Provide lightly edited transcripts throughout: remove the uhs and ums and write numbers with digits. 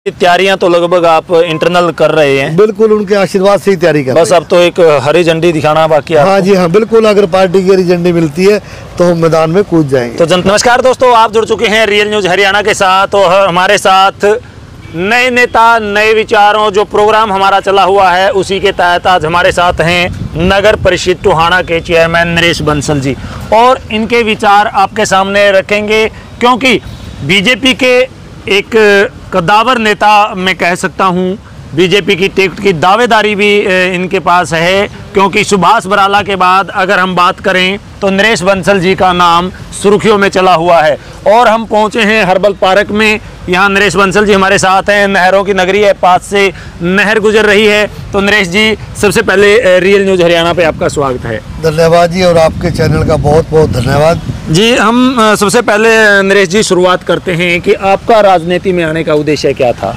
तैयारियां तो लगभग आप इंटरनल कर रहे हैं। बिल्कुल, उनके आशीर्वाद से ही तैयारी कर बस अब तो एक हरी झंडी दिखाना बाकी है। हाँ जी हाँ, बिल्कुल। अगर पार्टी की हरी झंडी मिलती है तो हम मैदान में कूद जाएंगे। तो नमस्कार दोस्तों, आप जुड़ चुके हैं रियल न्यूज हरियाणा के साथ और हमारे साथ नए नेता नए विचारों जो प्रोग्राम हमारा चला हुआ है उसी के तहत आज हमारे साथ हैं नगर परिषद टोहाना के चेयरमैन नरेश बंसल जी और इनके विचार आपके सामने रखेंगे, क्योंकि बीजेपी के एक कद्दावर नेता मैं कह सकता हूं, बीजेपी की टिकट की दावेदारी भी इनके पास है, क्योंकि सुभाष बराला के बाद अगर हम बात करें तो नरेश बंसल जी का नाम सुर्खियों में चला हुआ है। और हम पहुंचे हैं हर्बल पार्क में, यहाँ नरेश बंसल जी हमारे साथ हैं। नहरों की नगरी है, पास से नहर गुजर रही है। तो नरेश जी, सबसे पहले रियल न्यूज हरियाणा पे आपका स्वागत है। धन्यवाद जी, और आपके चैनल का बहुत बहुत धन्यवाद जी। हम सबसे पहले नरेश जी शुरुआत करते हैं कि आपका राजनीति में आने का उद्देश्य क्या था,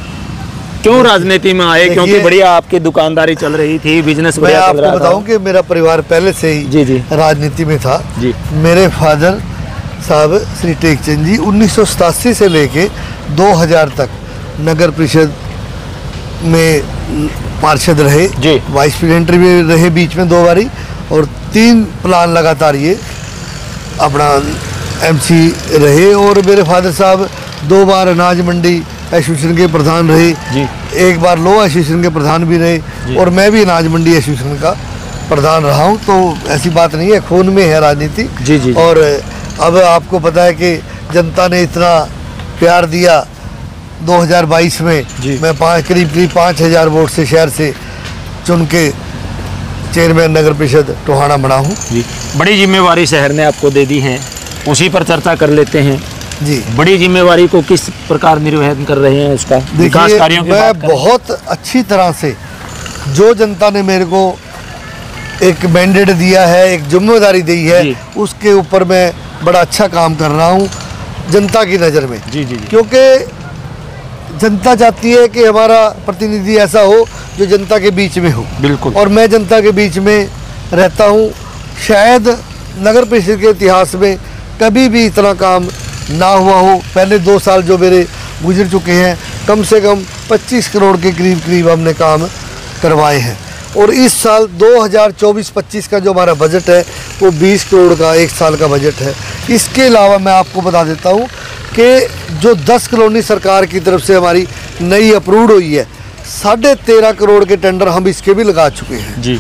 क्यों राजनीति में आए? क्योंकि बढ़िया आपकी दुकानदारी चल रही थी, बिजनेस बढ़िया चल रहा था। मैं आपको बताऊं कि मेरा परिवार पहले से ही जी राजनीति में था जी। मेरे फादर साहब श्री टेकचंद जी 1987 से लेके 2000 तक नगर परिषद में पार्षद रहे जी, वाइस प्रेसिडेंट भी रहे बीच में 2 बारी, और 3 प्लान लगातार ये अपना एमसी रहे। और मेरे फादर साहब 2 बार अनाज मंडी एसोसिएशन के प्रधान रहे जी, 1 बार लो एसोसिएशन के प्रधान भी रहे, और मैं भी अनाज मंडी एसोसिएशन का प्रधान रहा हूँ। तो ऐसी बात नहीं है, खून में है राजनीति जी जी। और अब आपको पता है कि जनता ने इतना प्यार दिया 2022 में जी। मैं करीब 5000 वोट से शहर से चुन के चेयरमैन नगर परिषद टोहाना बना हूँ जी। बड़ी जिम्मेवारी शहर ने आपको दे दी है, उसी पर चर्चा कर लेते हैं जी। बड़ी जिम्मेवारी को किस प्रकार निर्वहन कर रहे हैं उसका, विकास कार्यों की मैं बात करें। बहुत अच्छी तरह से जो जनता ने मेरे को एक मैंडेट दिया है, एक जिम्मेदारी दी है, उसके ऊपर मैं बड़ा अच्छा काम कर रहा हूँ जनता की नज़र में जी जी। क्योंकि जनता चाहती है कि हमारा प्रतिनिधि ऐसा हो जो जनता के बीच में हो। बिल्कुल। और मैं जनता के बीच में रहता हूँ। शायद नगर परिषद के इतिहास में कभी भी इतना काम ना हुआ हो। पहले 2 साल जो मेरे गुजर चुके हैं, कम से कम 25 करोड़ के करीब हमने काम करवाए हैं। और इस साल 2024-25 का जो हमारा बजट है वो 20 करोड़ का 1 साल का बजट है। इसके अलावा मैं आपको बता देता हूँ कि जो 10 कॉलोनी सरकार की तरफ से हमारी नई अप्रूव्ड हुई है, 13.5 करोड़ के टेंडर हम इसके भी लगा चुके हैं जी।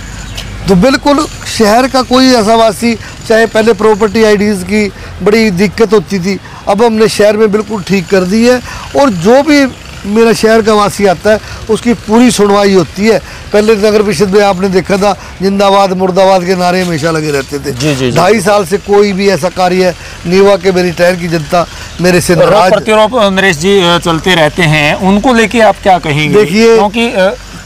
तो बिल्कुल शहर का कोई ऐसा वासी, चाहे पहले प्रॉपर्टी आईडीज़ की बड़ी दिक्कत होती थी, अब हमने शहर में बिल्कुल ठीक कर दी है। और जो भी मेरा शहर का वासी आता है उसकी पूरी सुनवाई होती है। पहले नगर परिषद में आपने देखा था जिंदाबाद मुर्दाबाद के नारे हमेशा लगे रहते थे। जी जी। 2.5 साल से कोई भी ऐसा कार्य नहीं हुआ कि मेरी टहर की जनता मेरे से नाराज। प्रतिरोध नरेश जी चलते रहते हैं, उनको लेके आप क्या कहेंगे? देखिए, क्योंकि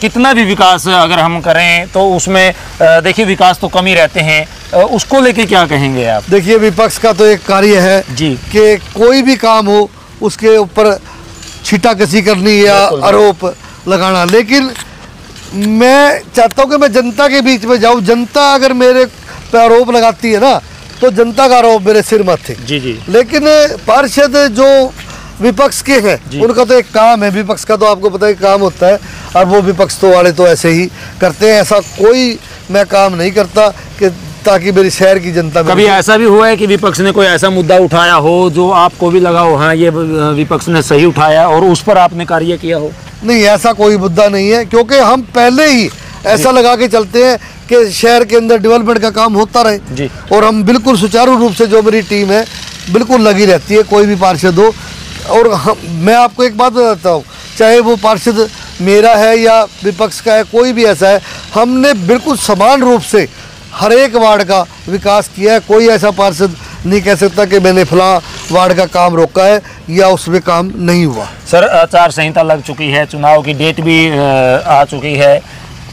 कितना भी विकास अगर हम करें तो उसमें देखिए विकास तो कम ही रहते हैं, उसको लेके क्या कहेंगे आप? देखिए, विपक्ष का तो एक कार्य है जी कि कोई भी काम हो उसके ऊपर छीटाकशी करनी या आरोप लगाना, लेकिन मैं चाहता हूं कि मैं जनता के बीच में जाऊं। जनता अगर मेरे पे आरोप लगाती है ना तो जनता का आरोप मेरे सिर मत थे जी जी। लेकिन पार्षद जो विपक्ष के हैं उनका तो एक काम है, विपक्ष का तो आपको पता है काम होता है, और वो विपक्ष तो वाले तो ऐसे ही करते हैं। ऐसा कोई मैं काम नहीं करता कि ताकि मेरी शहर की जनता। कभी ऐसा भी हुआ है कि विपक्ष ने कोई ऐसा मुद्दा उठाया हो जो आपको भी लगा हो हाँ ये विपक्ष ने सही उठाया और उस पर आपने कार्य किया हो? नहीं, ऐसा कोई मुद्दा नहीं है, क्योंकि हम पहले ही ऐसा लगा के चलते हैं कि शहर के अंदर डेवलपमेंट का काम होता रहे जी। और हम बिल्कुल सुचारू रूप से, जो मेरी टीम है बिल्कुल लगी रहती है, कोई भी पार्षद हो। और मैं आपको एक बात बताता हूँ, चाहे वो पार्षद मेरा है या विपक्ष का है, कोई भी ऐसा है, हमने बिल्कुल समान रूप से हर एक वार्ड का विकास किया है। कोई ऐसा पार्षद नहीं कह सकता कि मैंने फलां वार्ड का काम रोका है या उसमें काम नहीं हुआ। सर, आचार संहिता लग चुकी है, चुनाव की डेट भी आ चुकी है,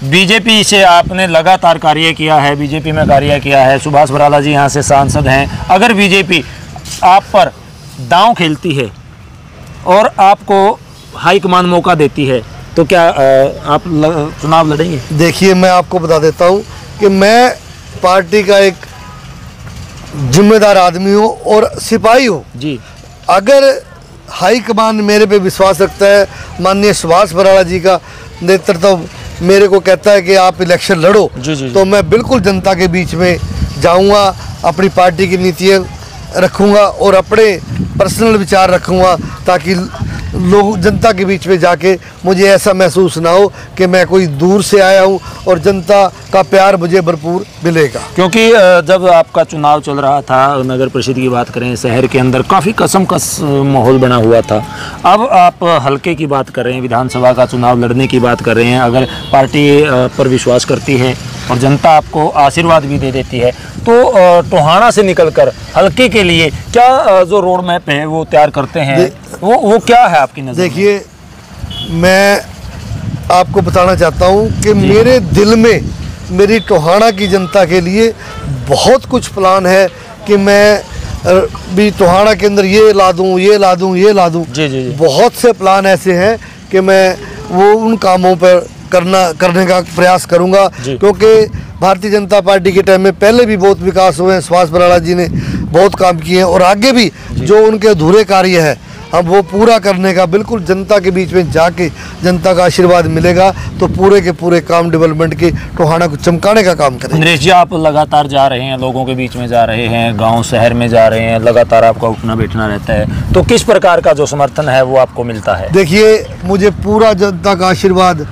बीजेपी से आपने लगातार कार्य किया है, बीजेपी में कार्य किया है, सुभाष बराला जी यहाँ से सांसद हैं। अगर बीजेपी आप पर दांव खेलती है और आपको हाईकमान मौका देती है तो क्या आप चुनाव लड़ेंगे? देखिए, मैं आपको बता देता हूँ कि मैं पार्टी का एक जिम्मेदार आदमी हूँ और सिपाही हूँ जी। अगर हाई कमान मेरे पे विश्वास रखता है। माननीय सुभाष बराला जी का नेतृत्व मेरे को कहता है कि आप इलेक्शन लड़ो, तो मैं बिल्कुल जनता के बीच में जाऊंगा, अपनी पार्टी की नीतियाँ रखूंगा और अपने पर्सनल विचार रखूंगा, ताकि लोग जनता के बीच में जाके मुझे ऐसा महसूस ना हो कि मैं कोई दूर से आया हूं और जनता का प्यार मुझे भरपूर मिलेगा। क्योंकि जब आपका चुनाव चल रहा था, नगर परिषद की बात करें, शहर के अंदर काफ़ी कसमकस माहौल बना हुआ था। अब आप हल्के की बात कर रहे हैं, विधानसभा का चुनाव लड़ने की बात कर रहे हैं। अगर पार्टी पर विश्वास करती है और जनता आपको आशीर्वाद भी दे देती है, तो टोहाना से निकलकर हल्के के लिए क्या जो रोड मैप है वो तैयार करते हैं, वो क्या है आपकी नज़र? देखिए, मैं आपको बताना चाहता हूं कि मेरे दिल में मेरी टोहाना की जनता के लिए बहुत कुछ प्लान है कि मैं भी टोहाना के अंदर ये ला दूं, ये ला दूं, ये ला दूं। जी। बहुत से प्लान ऐसे हैं कि मैं वो उन कामों पर करने का प्रयास करूंगा, क्योंकि भारतीय जनता पार्टी के टाइम में पहले भी बहुत विकास हुए हैं। सुभाष बराला जी ने बहुत काम किए हैं और आगे भी जो उनके अधूरे कार्य है हम वो पूरा करने का, बिल्कुल जनता के बीच में जाके जनता का आशीर्वाद मिलेगा तो पूरे के पूरे काम डेवलपमेंट के टोहाना को चमकाने का काम करेंगे। नरेश जी, आप लगातार जा रहे हैं, लोगों के बीच में जा रहे हैं, गांव शहर में जा रहे हैं, लगातार आपका उठना बैठना रहता है, तो किस प्रकार का जो समर्थन है वो आपको मिलता है? देखिए, मुझे पूरा जनता का आशीर्वाद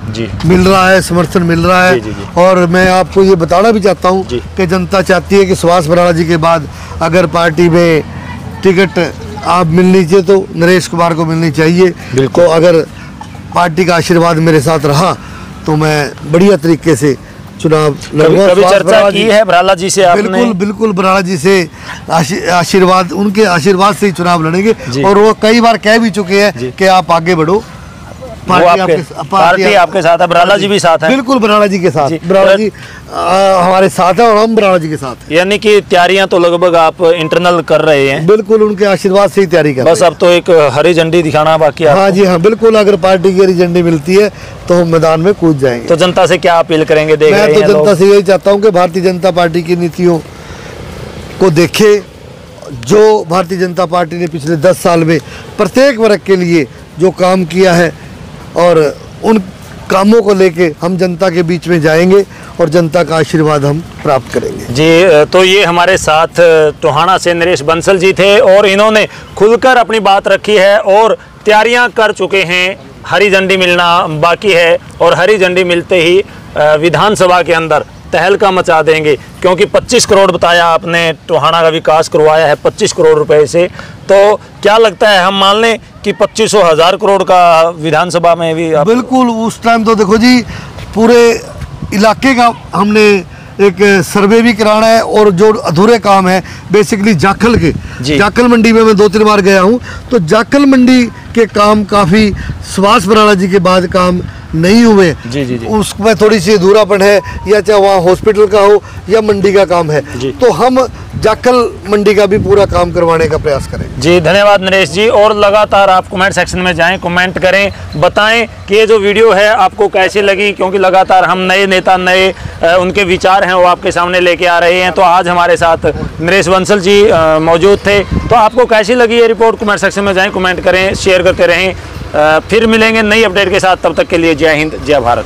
मिल रहा है, समर्थन मिल रहा है। और मैं आपको ये बताना भी चाहता हूँ कि जनता चाहती है कि सुभाष बराला जी के बाद अगर पार्टी में टिकट आप मिलनी चाहिए तो नरेश कुमार को मिलनी चाहिए। तो अगर पार्टी का आशीर्वाद मेरे साथ रहा तो मैं बढ़िया तरीके से चुनाव लड़ूंगा। कभी चर्चा की है बराला जी से आपने? बिल्कुल बराला जी से आशीर्वाद, उनके आशीर्वाद से ही चुनाव लड़ेंगे। और वो कई बार कह भी चुके हैं कि आप आगे बढ़ो, पार्टी आपके साथ है, बराला जी भी साथ है। बिल्कुल बराला जी के साथ, बराला जी हमारे साथ है और हम बराला जी के साथ। यानी कि तैयारियां तो लगभग आप इंटरनल कर रहे हैं? बिल्कुल, उनके आशीर्वाद से ही तैयारी कर रहे हैं। बस अब तो एक हरी झंडी दिखाना बाकी है। हाँ जी हाँ, बिल्कुल। अगर पार्टी की हरी झंडी मिलती है तो हम मैदान में कूद जाएंगे। तो जनता से क्या अपील करेंगे? मैं तो जनता से यही चाहता हूँ कि भारतीय जनता पार्टी की नीतियों को देखे। जो भारतीय जनता पार्टी ने पिछले 10 साल में प्रत्येक वर्ग के लिए जो काम किया है और उन कामों को लेके हम जनता के बीच में जाएंगे और जनता का आशीर्वाद हम प्राप्त करेंगे। जी, तो ये हमारे साथ टोहाना से नरेश बंसल जी थे और इन्होंने खुलकर अपनी बात रखी है और तैयारियां कर चुके हैं। हरी झंडी मिलना बाकी है और हरी झंडी मिलते ही विधानसभा के अंदर तहलका मचा देंगे, क्योंकि 25 करोड़ बताया आपने, टोहाना का विकास करवाया है 25 करोड़ रुपए से। तो क्या लगता है, हम मान लें कि 25,000 करोड़ का विधानसभा में भी बिल्कुल। उस टाइम तो देखो जी, पूरे इलाके का हमने एक सर्वे भी कराना है और जो अधूरे काम है बेसिकली जाखल के, जाखल मंडी में मैं 2-3 बार गया हूँ, तो जाखल मंडी के काम काफ़ी सुभाष बराला जी के बाद काम नहीं हुए। उसमें थोड़ी सी अधूरापन है, या चाहे वहाँ हॉस्पिटल का हो या मंडी का काम है, तो हम जाखल मंडी का भी पूरा काम करवाने का प्रयास करें। जी, धन्यवाद नरेश जी। और लगातार आप कमेंट सेक्शन में जाएं, कमेंट करें, बताएं कि ये जो वीडियो है आपको कैसी लगी, क्योंकि लगातार हम नए नेता, नए उनके विचार हैं वो आपके सामने लेके आ रहे हैं। तो आज हमारे साथ नरेश बंसल जी मौजूद थे। तो आपको कैसी लगी ये रिपोर्ट, कमेंट सेक्शन में जाएँ, कमेंट करें, शेयर करते रहें। फिर मिलेंगे नई अपडेट के साथ, तब तक के लिए जय हिंद, जय भारत।